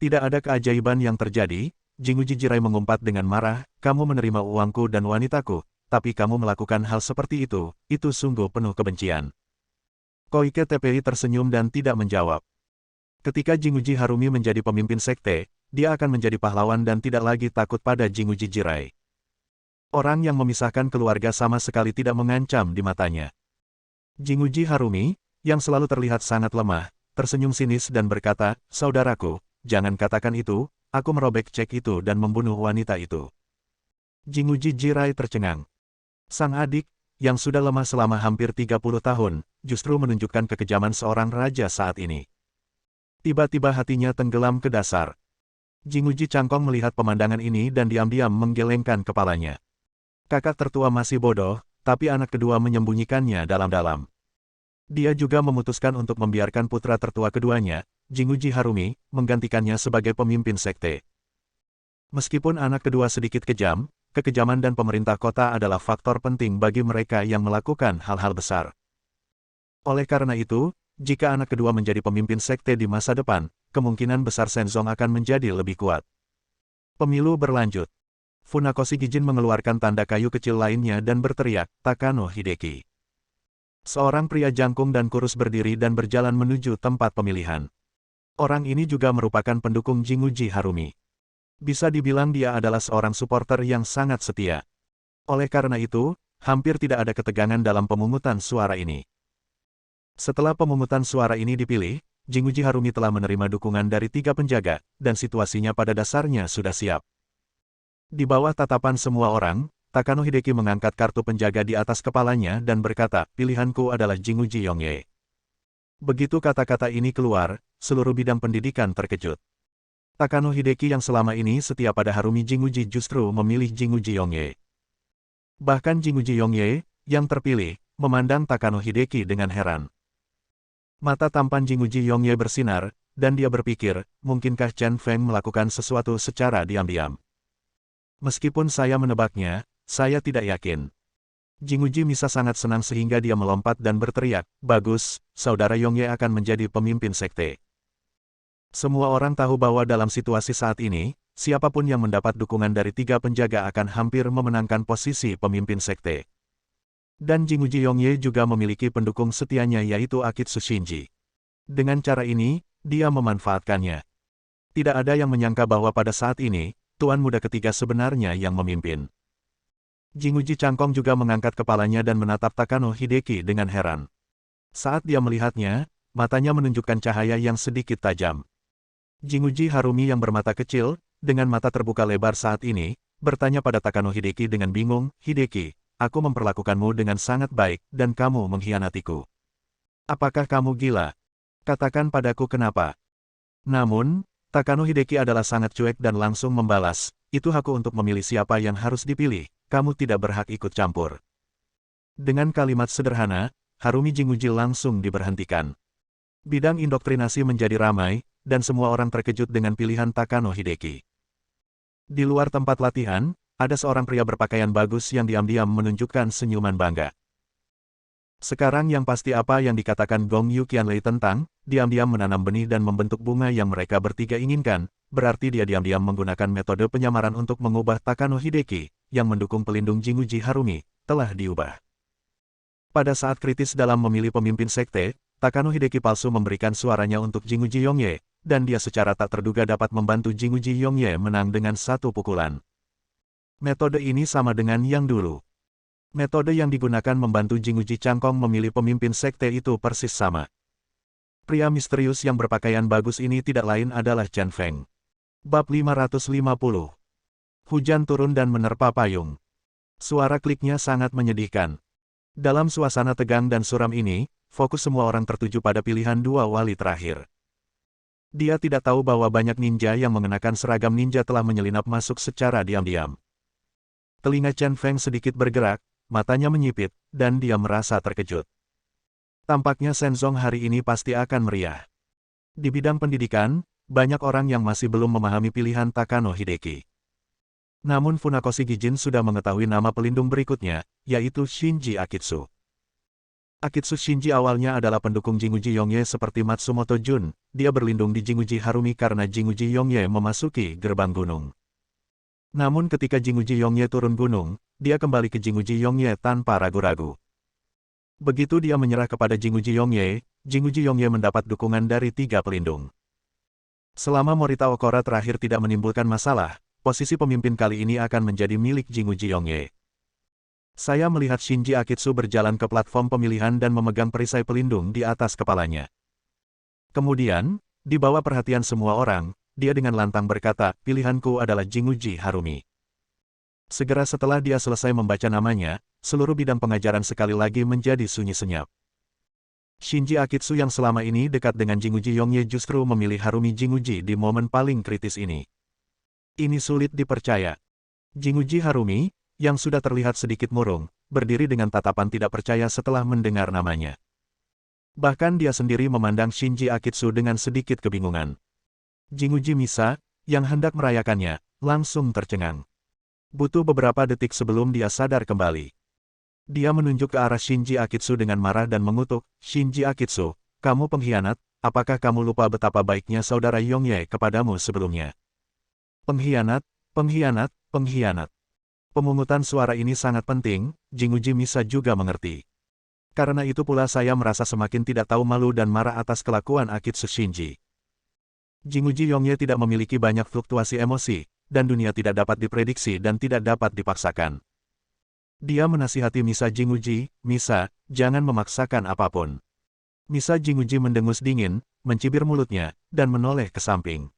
Tidak ada keajaiban yang terjadi, Jinguji Jirai mengumpat dengan marah, kamu menerima uangku dan wanitaku, tapi kamu melakukan hal seperti itu sungguh penuh kebencian. Koike Teppei tersenyum dan tidak menjawab. Ketika Jinguji Harumi menjadi pemimpin sekte, dia akan menjadi pahlawan dan tidak lagi takut pada Jinguji Jirai. Orang yang memisahkan keluarga sama sekali tidak mengancam di matanya. Jinguji Harumi, yang selalu terlihat sangat lemah, tersenyum sinis dan berkata, saudaraku, jangan katakan itu, aku merobek cek itu dan membunuh wanita itu. Jinguji Jirai tercengang. Sang adik, yang sudah lemah selama hampir 30 tahun, justru menunjukkan kekejaman seorang raja saat ini. Tiba-tiba hatinya tenggelam ke dasar. Jinguji Cangkong melihat pemandangan ini dan diam-diam menggelengkan kepalanya. Kakak tertua masih bodoh, tapi anak kedua menyembunyikannya dalam-dalam. Dia juga memutuskan untuk membiarkan putra tertua keduanya, Jinguji Harumi, menggantikannya sebagai pemimpin sekte. Meskipun anak kedua sedikit kejam, kekejaman dan pemerintah kota adalah faktor penting bagi mereka yang melakukan hal-hal besar. Oleh karena itu, jika anak kedua menjadi pemimpin sekte di masa depan, kemungkinan besar Shenzong akan menjadi lebih kuat. Pemilu berlanjut. Funakoshi Gijin mengeluarkan tanda kayu kecil lainnya dan berteriak, Takano Hideki. Seorang pria jangkung dan kurus berdiri dan berjalan menuju tempat pemilihan. Orang ini juga merupakan pendukung Jinguji Harumi. Bisa dibilang dia adalah seorang supporter yang sangat setia. Oleh karena itu, hampir tidak ada ketegangan dalam pemungutan suara ini. Setelah pemungutan suara ini dipilih, Jinguji Harumi telah menerima dukungan dari 3 penjaga, dan situasinya pada dasarnya sudah siap. Di bawah tatapan semua orang, Takano Hideki mengangkat kartu penjaga di atas kepalanya dan berkata, pilihanku adalah Jinguji Yongye. Begitu kata-kata ini keluar, seluruh bidang pendidikan terkejut. Takano Hideki yang selama ini setia pada Harumi Jinguji justru memilih Jinguji Yongye. Bahkan Jinguji Yongye, yang terpilih, memandang Takano Hideki dengan heran. Mata tampan Jinguji Yongye bersinar, dan dia berpikir, mungkinkah Chen Feng melakukan sesuatu secara diam-diam. Meskipun saya menebaknya, saya tidak yakin. Jinguji Misa sangat senang sehingga dia melompat dan berteriak, bagus, saudara Yongye akan menjadi pemimpin sekte. Semua orang tahu bahwa dalam situasi saat ini, siapapun yang mendapat dukungan dari 3 penjaga akan hampir memenangkan posisi pemimpin sekte. Dan Jinguji Yongye juga memiliki pendukung setianya yaitu Akitsu Shinji. Dengan cara ini, dia memanfaatkannya. Tidak ada yang menyangka bahwa pada saat ini, tuan muda ketiga sebenarnya yang memimpin. Jinguji Cangkong juga mengangkat kepalanya dan menatap Takano Hideki dengan heran. Saat dia melihatnya, matanya menunjukkan cahaya yang sedikit tajam. Jinguji Harumi yang bermata kecil, dengan mata terbuka lebar saat ini, bertanya pada Takano Hideki dengan bingung, Hideki, aku memperlakukanmu dengan sangat baik, dan kamu mengkhianatiku. Apakah kamu gila? Katakan padaku kenapa. Namun, Takano Hideki adalah sangat cuek dan langsung membalas, itu hakku untuk memilih siapa yang harus dipilih, kamu tidak berhak ikut campur. Dengan kalimat sederhana, Harumi Jinguji langsung diberhentikan. Bidang indoktrinasi menjadi ramai, dan semua orang terkejut dengan pilihan Takano Hideki. Di luar tempat latihan, ada seorang pria berpakaian bagus yang diam-diam menunjukkan senyuman bangga. Sekarang yang pasti apa yang dikatakan Gong Yu Qianlei tentang, diam-diam menanam benih dan membentuk bunga yang mereka bertiga inginkan, berarti dia diam-diam menggunakan metode penyamaran untuk mengubah Takano Hideki, yang mendukung pelindung Jinguji Harumi, telah diubah. Pada saat kritis dalam memilih pemimpin sekte, Takano Hideki palsu memberikan suaranya untuk Jinguji Yongye, dan dia secara tak terduga dapat membantu Jinguji Yongye menang dengan 1 pukulan. Metode ini sama dengan yang dulu. Metode yang digunakan membantu Jinguji Cangkong memilih pemimpin sekte itu persis sama. Pria misterius yang berpakaian bagus ini tidak lain adalah Chen Feng. Bab 550. Hujan turun dan menerpa payung. Suara kliknya sangat menyedihkan. Dalam suasana tegang dan suram ini, fokus semua orang tertuju pada pilihan 2 wali terakhir. Dia tidak tahu bahwa banyak ninja yang mengenakan seragam ninja telah menyelinap masuk secara diam-diam. Telinga Chen Feng sedikit bergerak, matanya menyipit, dan dia merasa terkejut. Tampaknya Shenzong hari ini pasti akan meriah. Di bidang pendidikan, banyak orang yang masih belum memahami pilihan Takano Hideki. Namun Funakoshi Gijin sudah mengetahui nama pelindung berikutnya, yaitu Shinji Akitsu. Akitsu Shinji awalnya adalah pendukung Jinguji Yongye seperti Matsumoto Jun. Dia berlindung di Jinguji Harumi karena Jinguji Yongye memasuki gerbang gunung. Namun ketika Jinguji Yongye turun gunung, dia kembali ke Jinguji Yongye tanpa ragu-ragu. Begitu dia menyerah kepada Jinguji Yongye mendapat dukungan dari 3 pelindung. Selama Morita Okora terakhir tidak menimbulkan masalah, posisi pemimpin kali ini akan menjadi milik Jinguji Yongye. Saya melihat Shinji Akitsu berjalan ke platform pemilihan dan memegang perisai pelindung di atas kepalanya. Kemudian, di bawah perhatian semua orang, dia dengan lantang berkata, pilihanku adalah Jinguji Harumi. Segera setelah dia selesai membaca namanya, seluruh bidang pengajaran sekali lagi menjadi sunyi senyap. Shinji Akitsu yang selama ini dekat dengan Jinguji Yongye justru memilih Harumi Jinguji di momen paling kritis ini. Ini sulit dipercaya. Jinguji Harumi, yang sudah terlihat sedikit murung, berdiri dengan tatapan tidak percaya setelah mendengar namanya. Bahkan dia sendiri memandang Shinji Akitsu dengan sedikit kebingungan. Jinguji Misa, yang hendak merayakannya, langsung tercengang. Butuh beberapa detik sebelum dia sadar kembali. Dia menunjuk ke arah Shinji Akitsu dengan marah dan mengutuk, Shinji Akitsu, kamu pengkhianat, apakah kamu lupa betapa baiknya saudara Yongye kepadamu sebelumnya? Pengkhianat, pengkhianat, pengkhianat. Pemungutan suara ini sangat penting, Jinguji Misa juga mengerti. Karena itu pula saya merasa semakin tidak tahu malu dan marah atas kelakuan Akitsu Shinji. Jinguji Yongye tidak memiliki banyak fluktuasi emosi, dan dunia tidak dapat diprediksi dan tidak dapat dipaksakan. Dia menasihati Misa Jinguji, Misa, jangan memaksakan apapun. Misa Jinguji mendengus dingin, mencibir mulutnya, dan menoleh ke samping.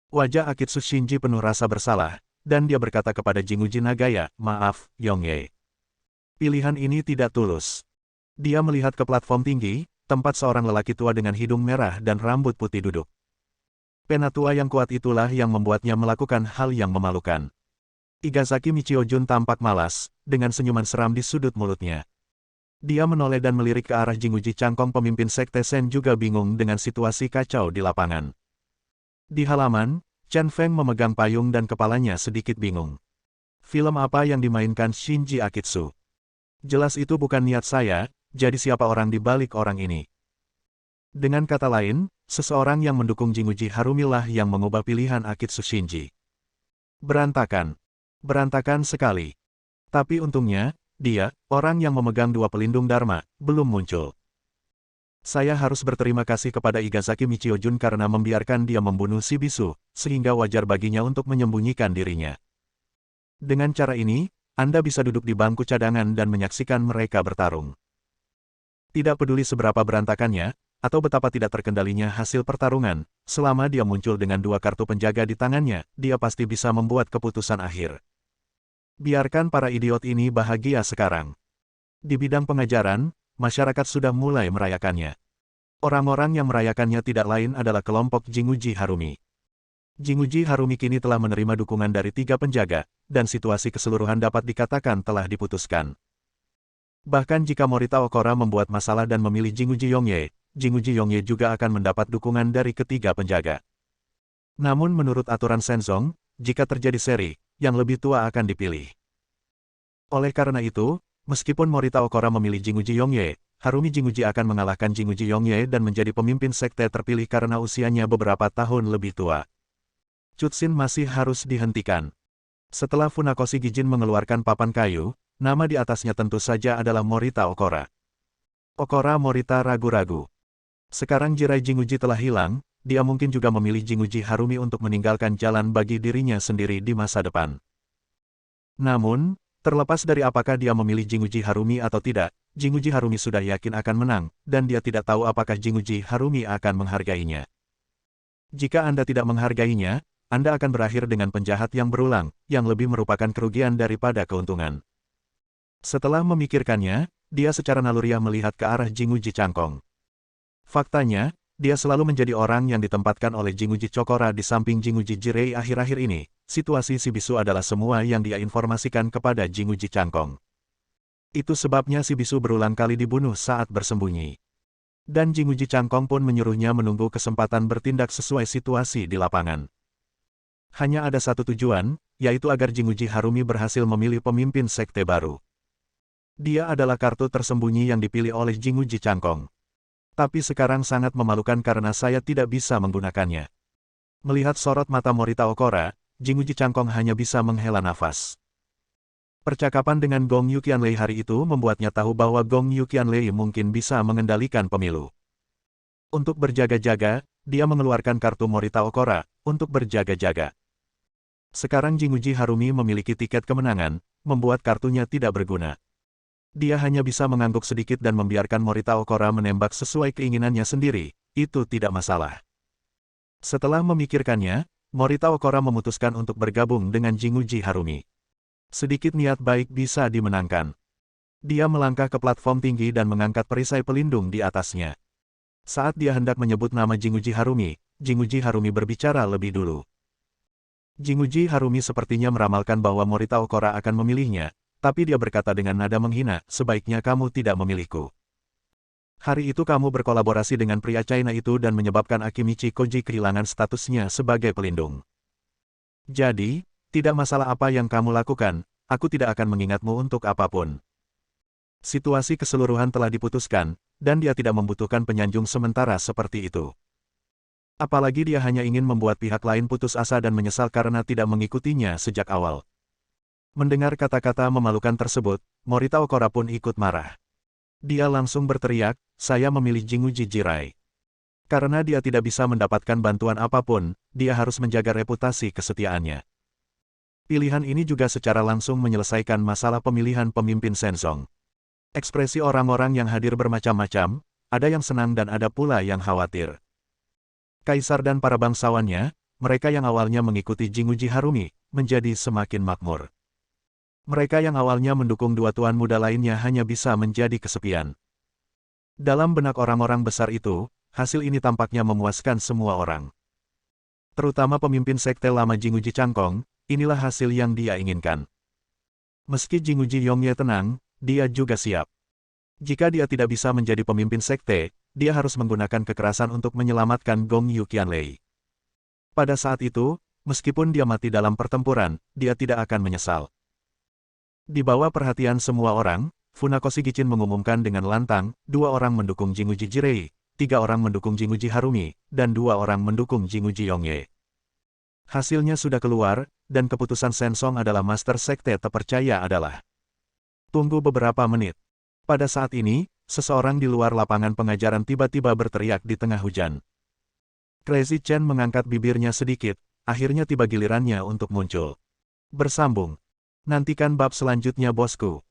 Wajah Akitsu Shinji penuh rasa bersalah, dan dia berkata kepada Jinguji Nagaya, maaf, Yongye. Pilihan ini tidak tulus. Dia melihat ke platform tinggi, tempat seorang lelaki tua dengan hidung merah dan rambut putih duduk. Penatua yang kuat itulah yang membuatnya melakukan hal yang memalukan. Igazaki Michiojun tampak malas, dengan senyuman seram di sudut mulutnya. Dia menoleh dan melirik ke arah Jinguji Cangkong pemimpin Sekte Sen juga bingung dengan situasi kacau di lapangan. Di halaman, Chen Feng memegang payung dan kepalanya sedikit bingung. Film apa yang dimainkan Shinji Akitsu? Jelas itu bukan niat saya, jadi siapa orang di balik orang ini? Dengan kata lain, seseorang yang mendukung Jinguji Harumi lah yang mengubah pilihan Akitsu Shinji. Berantakan. Berantakan sekali. Tapi untungnya, dia, orang yang memegang 2 pelindung Dharma, belum muncul. Saya harus berterima kasih kepada Igazaki Michiojun karena membiarkan dia membunuh si bisu, sehingga wajar baginya untuk menyembunyikan dirinya. Dengan cara ini, Anda bisa duduk di bangku cadangan dan menyaksikan mereka bertarung. Tidak peduli seberapa berantakannya, atau betapa tidak terkendalinya hasil pertarungan, selama dia muncul dengan 2 kartu penjaga di tangannya, dia pasti bisa membuat keputusan akhir. Biarkan para idiot ini bahagia sekarang. Di bidang pengajaran, masyarakat sudah mulai merayakannya. Orang-orang yang merayakannya tidak lain adalah kelompok Jinguji Harumi. Jinguji Harumi kini telah menerima dukungan dari 3 penjaga, dan situasi keseluruhan dapat dikatakan telah diputuskan. Bahkan jika Morita Okora membuat masalah dan memilih Jinguji Yongye juga akan mendapat dukungan dari ketiga penjaga. Namun menurut aturan Shenzong, jika terjadi seri, yang lebih tua akan dipilih. Oleh karena itu, meskipun Morita Okora memilih Jinguji Yongye, Harumi Jinguji akan mengalahkan Jinguji Yongye dan menjadi pemimpin sekte terpilih karena usianya beberapa tahun lebih tua. Chutsin masih harus dihentikan. Setelah Funakoshi Gijin mengeluarkan papan kayu, nama di atasnya tentu saja adalah Morita Okora. Okora Morita ragu-ragu. Sekarang Jirai Jinguji telah hilang, dia mungkin juga memilih Jinguji Harumi untuk meninggalkan jalan bagi dirinya sendiri di masa depan. Namun, terlepas dari apakah dia memilih Jinguji Harumi atau tidak, Jinguji Harumi sudah yakin akan menang, dan dia tidak tahu apakah Jinguji Harumi akan menghargainya. Jika Anda tidak menghargainya, Anda akan berakhir dengan penjahat yang berulang, yang lebih merupakan kerugian daripada keuntungan. Setelah memikirkannya, dia secara naluriah melihat ke arah Jinguji Cangkong. Faktanya, dia selalu menjadi orang yang ditempatkan oleh Jinguji Chokora di samping Jinguji Jirei akhir-akhir ini. Situasi si bisu adalah semua yang dia informasikan kepada Jinguji Cangkong. Itu sebabnya si bisu berulang kali dibunuh saat bersembunyi. Dan Jinguji Changkong pun menyuruhnya menunggu kesempatan bertindak sesuai situasi di lapangan. Hanya ada satu tujuan, yaitu agar Jinguji Harumi berhasil memilih pemimpin sekte baru. Dia adalah kartu tersembunyi yang dipilih oleh Jinguji Changkong. Tapi sekarang sangat memalukan karena saya tidak bisa menggunakannya. Melihat sorot mata Morita Okora, Jinguji Changkong hanya bisa menghela nafas. Percakapan dengan Gong Yuqianlei hari itu membuatnya tahu bahwa Gong Yuqianlei mungkin bisa mengendalikan pemilu. Untuk berjaga-jaga, dia mengeluarkan kartu Morita Okora untuk berjaga-jaga. Sekarang Jinguji Harumi memiliki tiket kemenangan, membuat kartunya tidak berguna. Dia hanya bisa mengangguk sedikit dan membiarkan Morita Okora menembak sesuai keinginannya sendiri, itu tidak masalah. Setelah memikirkannya, Morita Okora memutuskan untuk bergabung dengan Jinguji Harumi. Sedikit niat baik bisa dimenangkan. Dia melangkah ke platform tinggi dan mengangkat perisai pelindung di atasnya. Saat dia hendak menyebut nama Jinguji Harumi berbicara lebih dulu. Jinguji Harumi sepertinya meramalkan bahwa Morita Okora akan memilihnya, tapi dia berkata dengan nada menghina, sebaiknya kamu tidak memilihku. Hari itu kamu berkolaborasi dengan pria China itu dan menyebabkan Akimichi Koji kehilangan statusnya sebagai pelindung. Jadi, tidak masalah apa yang kamu lakukan, aku tidak akan mengingatmu untuk apapun. Situasi keseluruhan telah diputuskan, dan dia tidak membutuhkan penyanjung sementara seperti itu. Apalagi dia hanya ingin membuat pihak lain putus asa dan menyesal karena tidak mengikutinya sejak awal. Mendengar kata-kata memalukan tersebut, Morita Okora pun ikut marah. Dia langsung berteriak, saya memilih Jinguji Jirai. Karena dia tidak bisa mendapatkan bantuan apapun, dia harus menjaga reputasi kesetiaannya. Pilihan ini juga secara langsung menyelesaikan masalah pemilihan pemimpin Shenzong. Ekspresi orang-orang yang hadir bermacam-macam, ada yang senang dan ada pula yang khawatir. Kaisar dan para bangsawannya, mereka yang awalnya mengikuti Jinguji Harumi, menjadi semakin makmur. Mereka yang awalnya mendukung dua tuan muda lainnya hanya bisa menjadi kesepian. Dalam benak orang-orang besar itu, hasil ini tampaknya memuaskan semua orang. Terutama pemimpin sekte lama Jinguji Changkong, inilah hasil yang dia inginkan. Meski Jinguji Yongye tenang, dia juga siap. Jika dia tidak bisa menjadi pemimpin sekte, dia harus menggunakan kekerasan untuk menyelamatkan Gong Yuqianlei. Pada saat itu, meskipun dia mati dalam pertempuran, dia tidak akan menyesal. Di bawah perhatian semua orang, Funakoshi Gichin mengumumkan dengan lantang, 2 orang mendukung Jinguji Jirai, 3 orang mendukung Jinguji Harumi, dan 2 orang mendukung Jinguji Yongye. Hasilnya sudah keluar, dan keputusan Shenzong adalah master sekte terpercaya adalah. Tunggu beberapa menit. Pada saat ini, seseorang di luar lapangan pengajaran tiba-tiba berteriak di tengah hujan. Crazy Chen mengangkat bibirnya sedikit, akhirnya tiba gilirannya untuk muncul. Bersambung. Nantikan bab selanjutnya bosku.